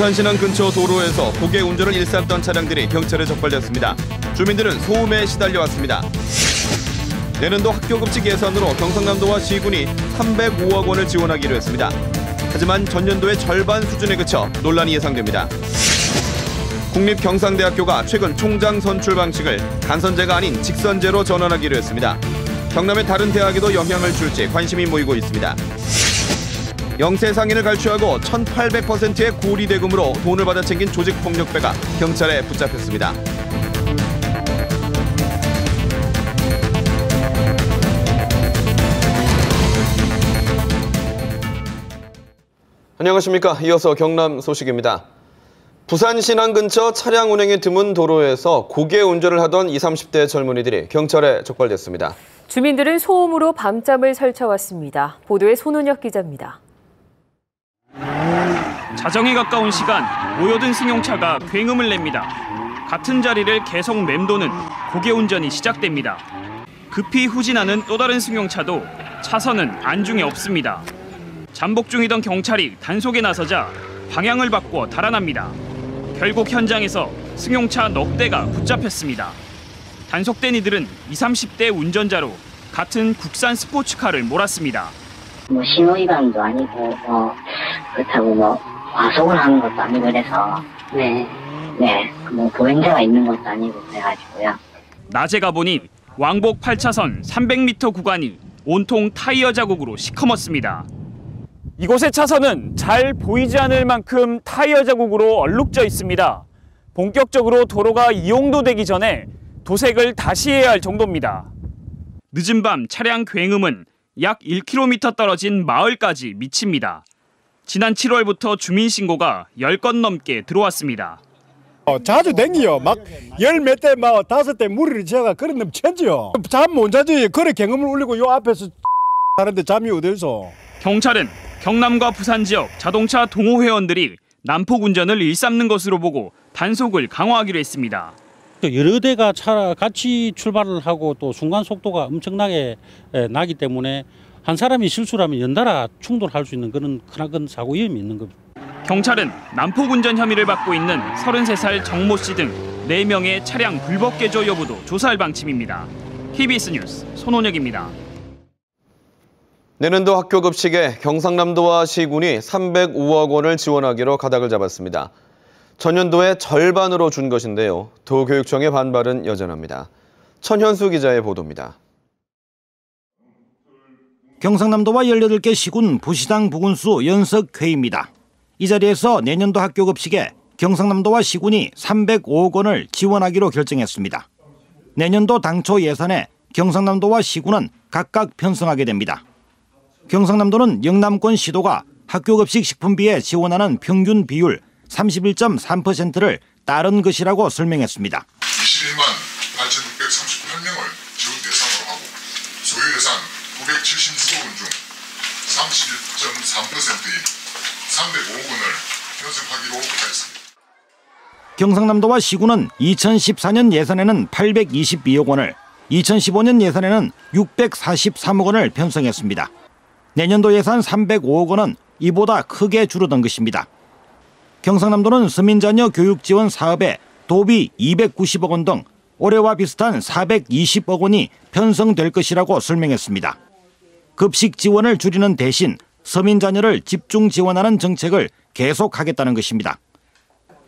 부산시청 근처 도로에서 고개 운전을 일삼던 차량들이 경찰에 적발됐습니다. 주민들은 소음에 시달려왔습니다. 내년도 학교급식 예산으로 경상남도와 시군이 305억 원을 지원하기로 했습니다. 하지만 전년도의 절반 수준에 그쳐 논란이 예상됩니다. 국립경상대학교가 최근 총장 선출 방식을 간선제가 아닌 직선제로 전환하기로 했습니다. 경남의 다른 대학에도 영향을 줄지 관심이 모이고 있습니다. 영세 상인을 갈취하고 1800%의 고리대금으로 돈을 받아 챙긴 조직폭력배가 경찰에 붙잡혔습니다. 안녕하십니까. 이어서 경남 소식입니다. 부산 신안 근처 차량 운행이 드문 도로에서 고개 운전을 하던 20, 30대 젊은이들이 경찰에 적발됐습니다. 주민들은 소음으로 밤잠을 설쳐왔습니다. 보도에 손은혁 기자입니다. 자정에 가까운 시간 모여든 승용차가 굉음을 냅니다. 같은 자리를 계속 맴도는 고개 운전이 시작됩니다. 급히 후진하는 또 다른 승용차도 차선은 안중에 없습니다. 잠복 중이던 경찰이 단속에 나서자 방향을 바꿔 달아납니다. 결국 현장에서 승용차 넉 대가 붙잡혔습니다. 단속된 이들은 20, 30대 운전자로 같은 국산 스포츠카를 몰았습니다. 신호 위반도 아니고 그렇다고 과속을 하는 것도 아니고 그래서 보행자가 있는 것도 아니고 그래가지고요. 낮에 가보니 왕복 8차선 300m 구간이 온통 타이어 자국으로 시커멓습니다. 이곳의 차선은 잘 보이지 않을 만큼 타이어 자국으로 얼룩져 있습니다. 본격적으로 도로가 이용도 되기 전에 도색을 다시 해야 할 정도입니다. 늦은 밤 차량 굉음은 약 1km 떨어진 마을까지 미칩니다. 지난 7월부터 주민 신고가 10건 넘게 들어왔습니다. 자주 댕기요. 막 열 몇 대, 막 5대 무리를 지어가 그런 놈 천지요. 잠 못 자지. 그래 경음을 울리고 요 앞에서 하는데 잠이 어디서? 경찰은 경남과 부산 지역 자동차 동호 회원들이 난폭 운전을 일삼는 것으로 보고 단속을 강화하기로 했습니다. 여러 대가 같이 출발을 하고 또 순간 속도가 엄청나게 나기 때문에 한 사람이 실수라면 연달아 충돌할 수 있는 그런 큰 사고 위험이 있는 겁니다. 경찰은 난폭 운전 혐의를 받고 있는 33살 정모 씨 등 4명의 차량 불법 개조 여부도 조사할 방침입니다. KBS 뉴스 손원혁입니다. 내년도 학교급식에 경상남도와 시군이 305억 원을 지원하기로 가닥을 잡았습니다. 전년도의 절반으로 준 것인데요. 도교육청의 반발은 여전합니다. 천현수 기자의 보도입니다. 경상남도와 18개 시군 부시당 부군수 연석회의입니다. 이 자리에서 내년도 학교급식에 경상남도와 시군이 305억 원을 지원하기로 결정했습니다. 내년도 당초 예산에 경상남도와 시군은 각각 편성하게 됩니다. 경상남도는 영남권 시도가 학교급식 식품비에 지원하는 평균 비율 31.3%를 따른 것이라고 설명했습니다. 21만 8,638명을 지원 대상으로 하고 소요 예산 976억 원 중 31.3%인 305억 원을 편성하기로 하였습니다. 경상남도와 시군은 2014년 예산에는 822억 원을, 2015년 예산에는 643억 원을 편성했습니다. 내년도 예산 305억 원은 이보다 크게 줄어든 것입니다. 경상남도는 서민자녀 교육 지원 사업에 도비 290억 원 등 올해와 비슷한 420억 원이 편성될 것이라고 설명했습니다. 급식 지원을 줄이는 대신 서민자녀를 집중 지원하는 정책을 계속하겠다는 것입니다.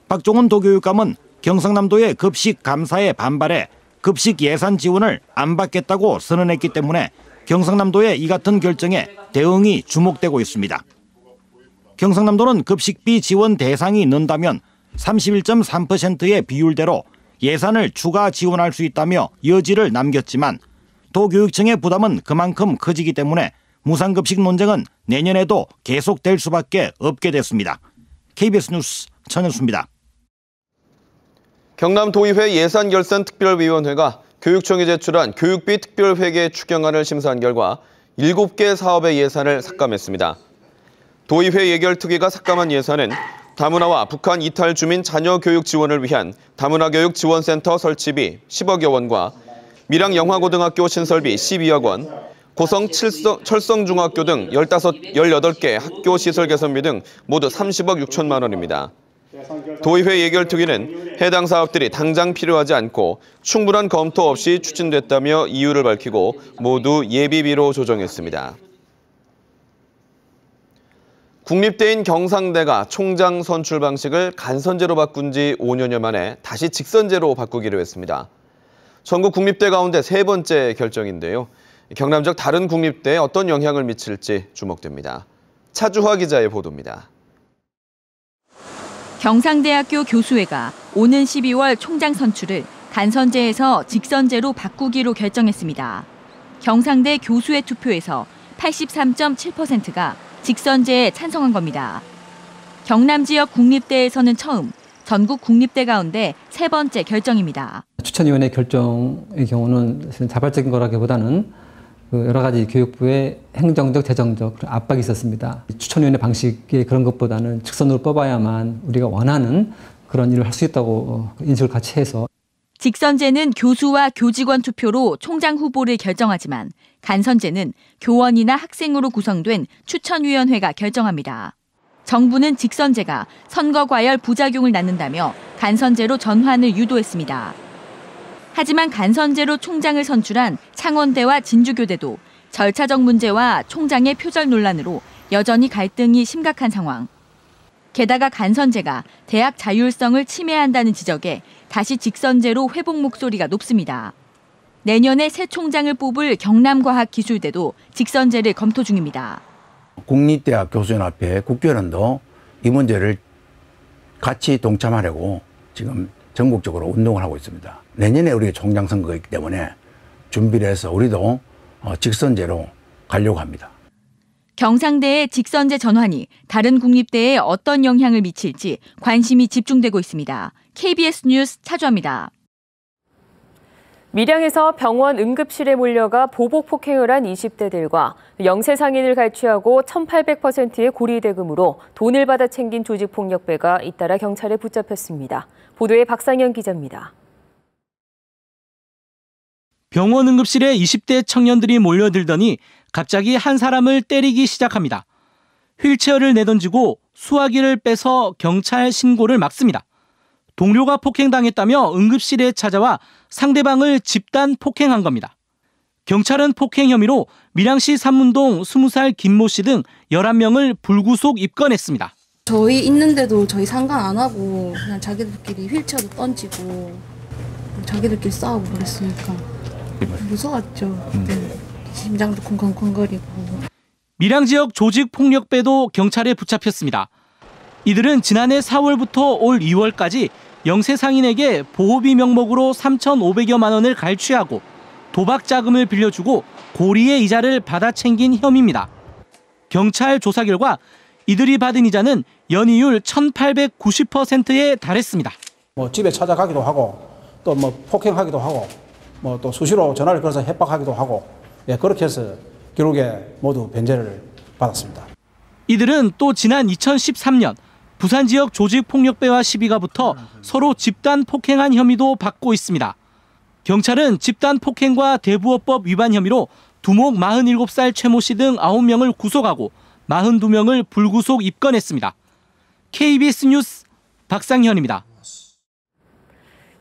박종훈 도교육감은 경상남도의 급식 감사에 반발해 급식 예산 지원을 안 받겠다고 선언했기 때문에 경상남도의 이 같은 결정에 대응이 주목되고 있습니다. 경상남도는 급식비 지원 대상이 는다면 31.3%의 비율대로 예산을 추가 지원할 수 있다며 여지를 남겼지만 도교육청의 부담은 그만큼 커지기 때문에 무상급식 논쟁은 내년에도 계속될 수밖에 없게 됐습니다. KBS 뉴스 천현수입니다. 경남도의회 예산결산특별위원회가 교육청이 제출한 교육비 특별회계 추경안을 심사한 결과 7개 사업의 예산을 삭감했습니다. 도의회 예결특위가 삭감한 예산은 다문화와 북한 이탈 주민 자녀 교육 지원을 위한 다문화교육 지원센터 설치비 10억여 원과 밀양 영화고등학교 신설비 12억 원, 고성 철성중학교 등 18개 학교 시설 개선비 등 모두 30억 6천만 원입니다. 도의회 예결특위는 해당 사업들이 당장 필요하지 않고 충분한 검토 없이 추진됐다며 이유를 밝히고 모두 예비비로 조정했습니다. 국립대인 경상대가 총장 선출 방식을 간선제로 바꾼 지 5년여 만에 다시 직선제로 바꾸기로 했습니다. 전국 국립대 가운데 세 번째 결정인데요. 경남 지역 다른 국립대에 어떤 영향을 미칠지 주목됩니다. 차주화 기자의 보도입니다. 경상대학교 교수회가 오는 12월 총장 선출을 간선제에서 직선제로 바꾸기로 결정했습니다. 경상대 교수회 투표에서 83.7%가 직선제에 찬성한 겁니다. 경남 지역 국립대에서는 처음, 전국 국립대 가운데 세 번째 결정입니다. 추천위원회 결정의 경우는 자발적인 거라기보다는 여러 가지 교육부의 행정적, 재정적 압박이 있었습니다. 추천위원회 방식의 그런 것보다는 직선으로 뽑아야만 우리가 원하는 그런 일을 할 수 있다고 인식을 같이 해서. 직선제는 교수와 교직원 투표로 총장 후보를 결정하지만 간선제는 교원이나 학생으로 구성된 추천위원회가 결정합니다. 정부는 직선제가 선거 과열 부작용을 낳는다며 간선제로 전환을 유도했습니다. 하지만 간선제로 총장을 선출한 창원대와 진주교대도 절차적 문제와 총장의 표절 논란으로 여전히 갈등이 심각한 상황. 게다가 간선제가 대학 자율성을 침해한다는 지적에 다시 직선제로 회복 목소리가 높습니다. 내년에 새 총장을 뽑을 경남과학기술대도 직선제를 검토 중입니다. 국립대학 교수연합회 국교연도 이 문제를 같이 동참하려고 지금 전국적으로 운동을 하고 있습니다. 내년에 우리 총장 선거가 있기 때문에 준비를 해서 우리도 직선제로 가려고 합니다. 경상대의 직선제 전환이 다른 국립대에 어떤 영향을 미칠지 관심이 집중되고 있습니다. KBS 뉴스 차주아입니다. 밀양에서 병원 응급실에 몰려가 보복 폭행을 한 20대들과 영세상인을 갈취하고 1,800%의 고리대금으로 돈을 받아 챙긴 조직폭력배가 잇따라 경찰에 붙잡혔습니다. 보도에 박상현 기자입니다. 병원 응급실에 20대 청년들이 몰려들더니 갑자기 한 사람을 때리기 시작합니다. 휠체어를 내던지고 수화기를 빼서 경찰 신고를 막습니다. 동료가 폭행당했다며 응급실에 찾아와 상대방을 집단 폭행한 겁니다. 경찰은 폭행 혐의로 밀양시 삼문동 20살 김모 씨 등 11명을 불구속 입건했습니다. 저희 있는데도 저희 상관 안 하고 그냥 자기들끼리 휠체어도 던지고 자기들끼리 싸우고 그랬으니까 무서웠죠. 그때 심장도 쿵쾅쿵거리고. 밀양 지역 조직폭력배도 경찰에 붙잡혔습니다. 이들은 지난해 4월부터 올 2월까지 영세상인에게 보호비 명목으로 3,500여만 원을 갈취하고 도박 자금을 빌려주고 고리의 이자를 받아 챙긴 혐의입니다. 경찰 조사 결과 이들이 받은 이자는 연이율 1,890%에 달했습니다. 집에 찾아가기도 하고 또 폭행하기도 하고 또 수시로 전화를 걸어서 협박하기도 하고 그렇게 해서 결국에 모두 변제를 받았습니다. 이들은 또 지난 2013년 부산 지역 조직폭력배와 시비가 붙어 서로 집단 폭행한 혐의도 받고 있습니다. 경찰은 집단 폭행과 대부업법 위반 혐의로 두목 47살 최모 씨 등 9명을 구속하고 42명을 불구속 입건했습니다. KBS 뉴스 박상현입니다.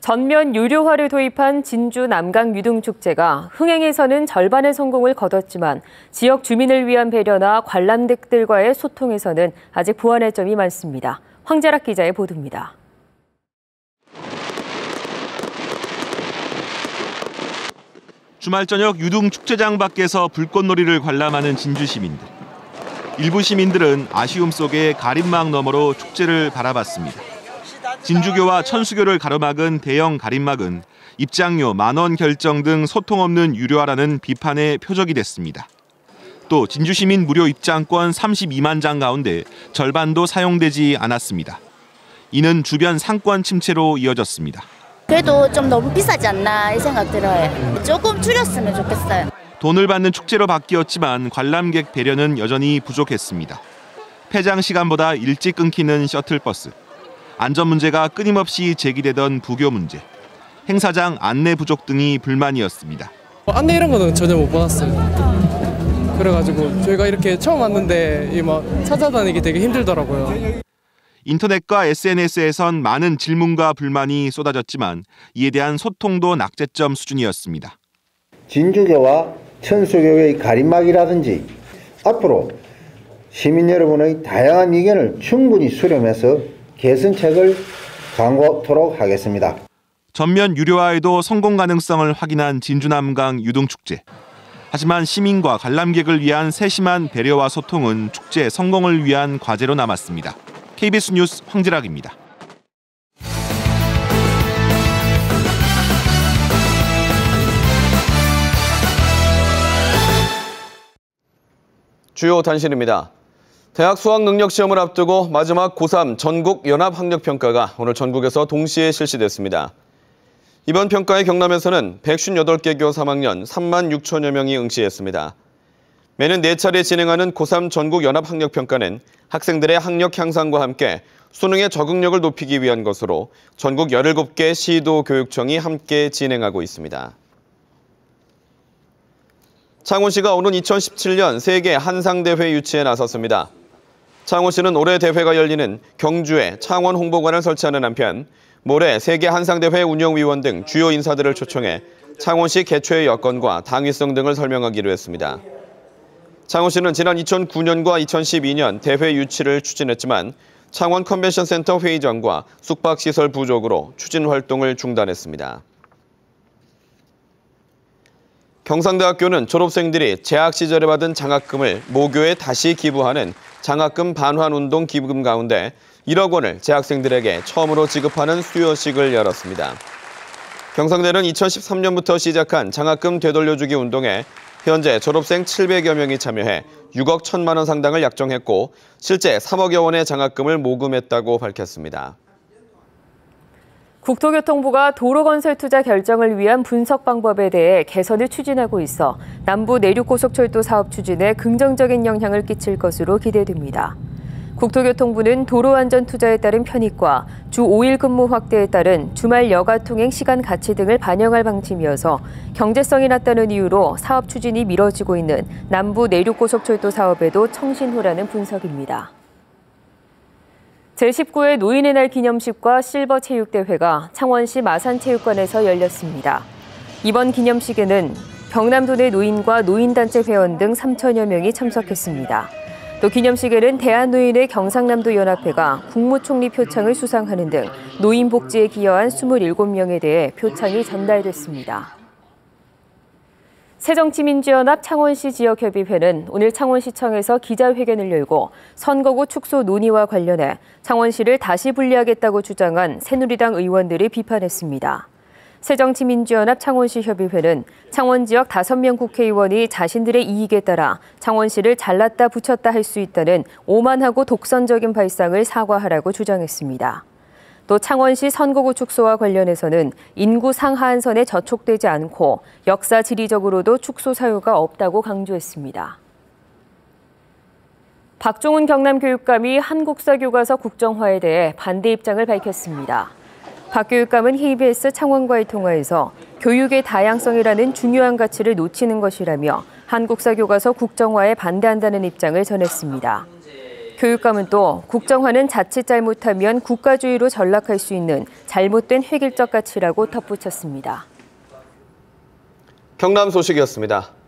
전면 유료화를 도입한 진주 남강 유등축제가 흥행에서는 절반의 성공을 거뒀지만 지역 주민을 위한 배려나 관람객들과의 소통에서는 아직 보완할 점이 많습니다. 황재락 기자의 보도입니다. 주말 저녁 유등축제장 밖에서 불꽃놀이를 관람하는 진주 시민들. 일부 시민들은 아쉬움 속에 가림막 너머로 축제를 바라봤습니다. 진주교와 천수교를 가로막은 대형 가림막은 입장료 10,000원 결정 등 소통 없는 유료화라는 비판의 표적이 됐습니다. 또 진주시민 무료 입장권 32만 장 가운데 절반도 사용되지 않았습니다. 이는 주변 상권 침체로 이어졌습니다. 그래도 좀 너무 비싸지 않나 이 생각 들어요. 조금 줄였으면 좋겠어요. 돈을 받는 축제로 바뀌었지만 관람객 배려는 여전히 부족했습니다. 폐장 시간보다 일찍 끊기는 셔틀버스. 안전 문제가 끊임없이 제기되던 부교 문제, 행사장 안내 부족 등이 불만이었습니다. 안내 이런 거는 전혀 못 받았어요. 그래가지고 저희가 이렇게 처음 왔는데 찾아다니기 되게 힘들더라고요. 인터넷과 SNS에선 많은 질문과 불만이 쏟아졌지만 이에 대한 소통도 낙제점 수준이었습니다. 진주교와 천수교의 가림막이라든지 앞으로 시민 여러분의 다양한 의견을 충분히 수렴해서 개선책을 강구토록 하겠습니다. 전면 유료화에도 성공 가능성을 확인한 진주남강 유등축제. 하지만 시민과 관람객을 위한 세심한 배려와 소통은 축제 성공을 위한 과제로 남았습니다. KBS 뉴스 황지락입니다. 주요 단신입니다. 대학 수학능력시험을 앞두고 마지막 고3 전국 연합학력평가가 오늘 전국에서 동시에 실시됐습니다. 이번 평가에 경남에서는 158개 교 3학년 3만 6천여 명이 응시했습니다. 매년 4차례 진행하는 고3 전국 연합학력평가는 학생들의 학력 향상과 함께 수능의 적응력을 높이기 위한 것으로 전국 17개 시도 교육청이 함께 진행하고 있습니다. 창원시가 오는 2017년 세계 한상대회 유치에 나섰습니다. 창원시는 올해 대회가 열리는 경주에 창원 홍보관을 설치하는 한편 모레 세계 한상대회 운영위원 등 주요 인사들을 초청해 창원시 개최의 여건과 당위성 등을 설명하기로 했습니다. 창원시는 지난 2009년과 2012년 대회 유치를 추진했지만 창원 컨벤션센터 회의장과 숙박시설 부족으로 추진 활동을 중단했습니다. 경상대학교는 졸업생들이 재학 시절에 받은 장학금을 모교에 다시 기부하는 장학금 반환운동 기부금 가운데 1억 원을 재학생들에게 처음으로 지급하는 수여식을 열었습니다. 경상대는 2013년부터 시작한 장학금 되돌려주기 운동에 현재 졸업생 700여 명이 참여해 6억 1천만 원 상당을 약정했고 실제 3억여 원의 장학금을 모금했다고 밝혔습니다. 국토교통부가 도로건설 투자 결정을 위한 분석 방법에 대해 개선을 추진하고 있어 남부 내륙고속철도 사업 추진에 긍정적인 영향을 끼칠 것으로 기대됩니다. 국토교통부는 도로안전 투자에 따른 편익과 주 5일 근무 확대에 따른 주말 여가 통행 시간 가치 등을 반영할 방침이어서 경제성이 낮다는 이유로 사업 추진이 미뤄지고 있는 남부 내륙고속철도 사업에도 청신호라는 분석입니다. 제19회 노인의 날 기념식과 실버 체육대회가 창원시 마산체육관에서 열렸습니다. 이번 기념식에는 경남도 내 노인과 노인단체 회원 등 3천여 명이 참석했습니다. 또 기념식에는 대한노인의 경상남도 연합회가 국무총리 표창을 수상하는 등 노인 복지에 기여한 27명에 대해 표창이 전달됐습니다. 새정치민주연합 창원시 지역협의회는 오늘 창원시청에서 기자회견을 열고 선거구 축소 논의와 관련해 창원시를 다시 분리하겠다고 주장한 새누리당 의원들을 비판했습니다. 새정치민주연합 창원시 협의회는 창원 지역 5명 국회의원이 자신들의 이익에 따라 창원시를 잘랐다 붙였다 할 수 있다는 오만하고 독선적인 발상을 사과하라고 주장했습니다. 또 창원시 선거구 축소와 관련해서는 인구 상하한선에 저촉되지 않고 역사 지리적으로도 축소 사유가 없다고 강조했습니다. 박종훈 경남교육감이 한국사 교과서 국정화에 대해 반대 입장을 밝혔습니다. 박 교육감은 KBS 창원과의 통화에서 교육의 다양성이라는 중요한 가치를 놓치는 것이라며 한국사 교과서 국정화에 반대한다는 입장을 전했습니다. 교육감은 또 국정화는 자칫 잘못하면 국가주의로 전락할 수 있는 잘못된 획일적 가치라고 덧붙였습니다. 경남 소식이었습니다.